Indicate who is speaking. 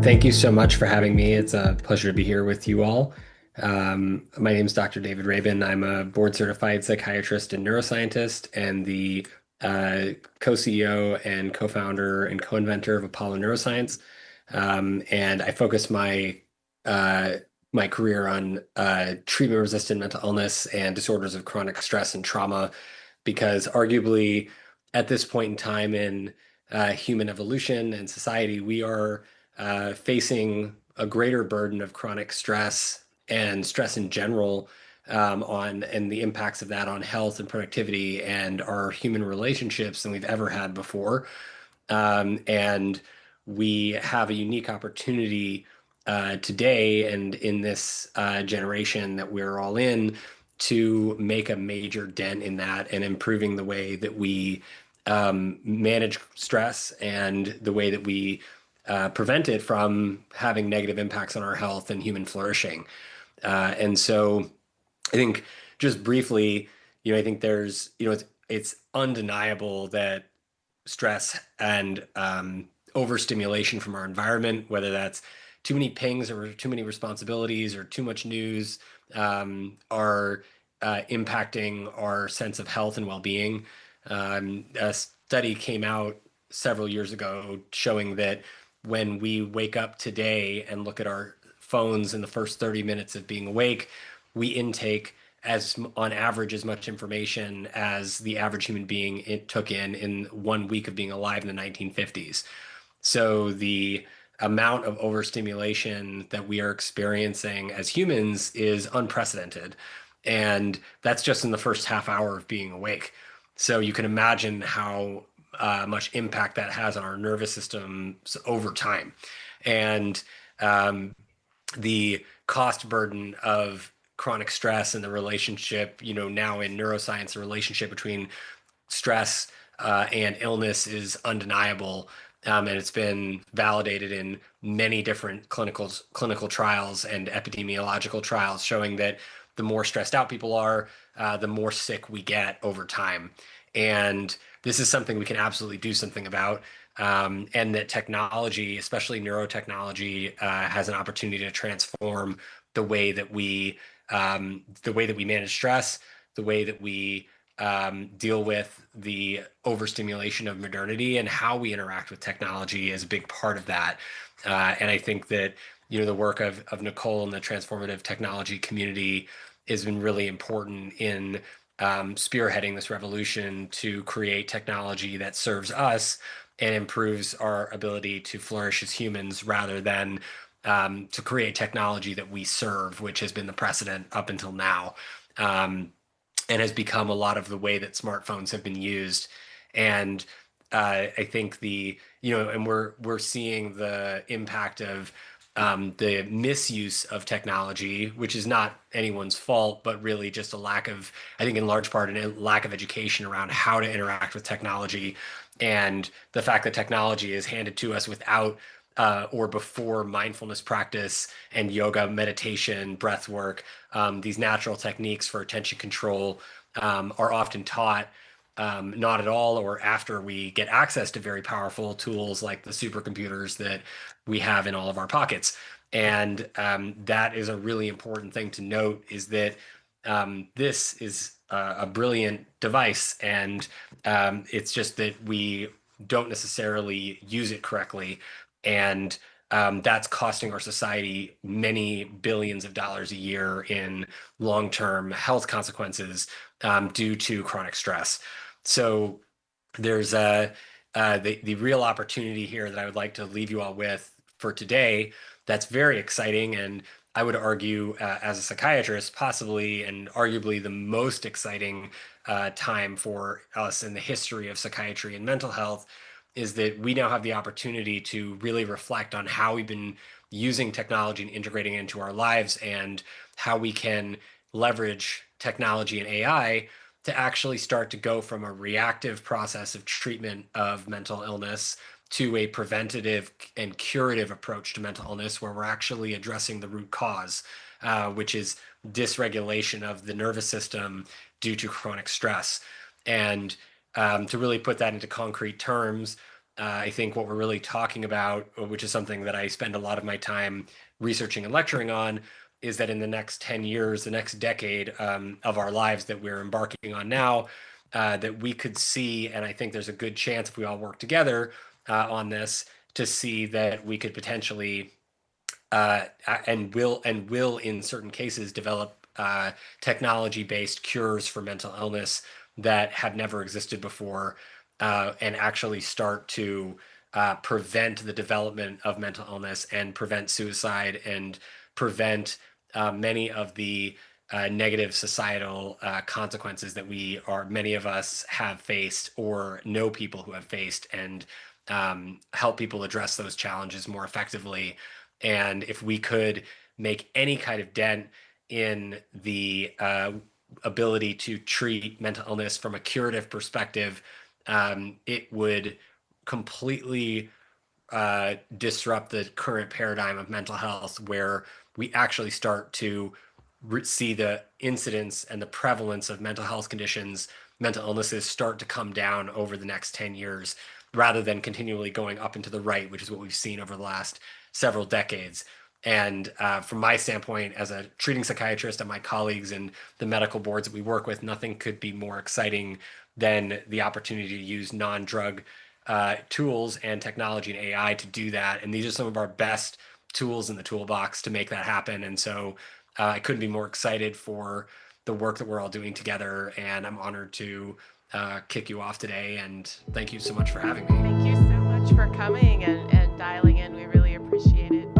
Speaker 1: Thank you so much for having me. It's a pleasure to be here with you all. My name is Dr. David Rabin. I'm a board certified psychiatrist and neuroscientist and the uh, co-CEO and co-founder and co-inventor of Apollo Neuroscience. And I focus uh, my career on treatment-resistant mental illness and disorders of chronic stress and trauma, because arguably at this point in time in human evolution and society, we are facing a greater burden of chronic stress and stress in general on and the impacts of that on health and productivity and our human relationships than we've ever had before. And we have a unique opportunity today and in this generation that we're all in to make a major dent in that and improving the way that we manage stress and the way that we prevent it from having negative impacts on our health and human flourishing. And so I think just briefly, I think it's undeniable that stress and overstimulation from our environment, whether that's too many pings or too many responsibilities or too much news, are impacting our sense of health and well-being. A study came out several years ago showing that when we wake up today and look at our phones in the first 30 minutes of being awake, we intake as on average as much information as the average human being it took in 1 week of being alive in the 1950s. So the amount of overstimulation that we are experiencing as humans is unprecedented. And that's just in the first half hour of being awake. So you can imagine how much impact that has on our nervous system over time. And um, the cost burden of chronic stress and the relationship, now in neuroscience, the relationship between stress and illness is undeniable. And it's been validated in many different clinical trials and epidemiological trials showing that the more stressed out people are, the more sick we get over time. And this is something we can absolutely do something about. And that technology, especially neurotechnology, has an opportunity to transform the way that we manage stress, the way that we deal with the overstimulation of modernity, and how we interact with technology is a big part of that. And I think that the work of Nicole and the transformative technology community has been really important in spearheading this revolution to create technology that serves us and improves our ability to flourish as humans rather than to create technology that we serve, which has been the precedent up until now, and has become a lot of the way that smartphones have been used. And I think and we're seeing the impact of the misuse of technology, which is not anyone's fault, but really just a lack of, I think in large part, a lack of education around how to interact with technology. And the fact that technology is handed to us without or before mindfulness practice and yoga, meditation, breath work, these natural techniques for attention control are often taught not at all or after we get access to very powerful tools like the supercomputers that we have in all of our pockets. And that is a really important thing to note is that this is a brilliant device, and it's just that we don't necessarily use it correctly. And that's costing our society many billions of dollars a year in long-term health consequences due to chronic stress. So there's the real opportunity here that I would like to leave you all with for today that's very exciting, and I would argue as a psychiatrist, possibly and arguably the most exciting time for us in the history of psychiatry and mental health is that we now have the opportunity to really reflect on how we've been using technology and integrating it into our lives and how we can leverage technology and AI to actually start to go from a reactive process of treatment of mental illness to a preventative and curative approach to mental illness, where we're actually addressing the root cause, which is dysregulation of the nervous system due to chronic stress. And to really put that into concrete terms, I think what we're really talking about, which is something that I spend a lot of my time researching and lecturing on, is that in the next 10 years, the next decade of our lives that we're embarking on now, that we could see, and I think there's a good chance if we all work together on this, to see that we could potentially and will in certain cases develop technology-based cures for mental illness that have never existed before, and actually start to prevent the development of mental illness and prevent suicide and prevent many of the negative societal consequences that many of us have faced or know people who have faced, and help people address those challenges more effectively. And if we could make any kind of dent in the ability to treat mental illness from a curative perspective, it would completely disrupt the current paradigm of mental health, where we actually start to see the incidence and the prevalence of mental health conditions, mental illnesses start to come down over the next 10 years, rather than continually going up and to the right, which is what we've seen over the last several decades. And from my standpoint, as a treating psychiatrist and my colleagues and the medical boards that we work with, nothing could be more exciting than the opportunity to use non-drug tools and technology and AI to do that. And these are some of our best tools in the toolbox to make that happen. And so I couldn't be more excited for the work that we're all doing together. And I'm honored to kick you off today. And thank you so much for having me.
Speaker 2: Thank you so much for coming and dialing in. We really appreciate it.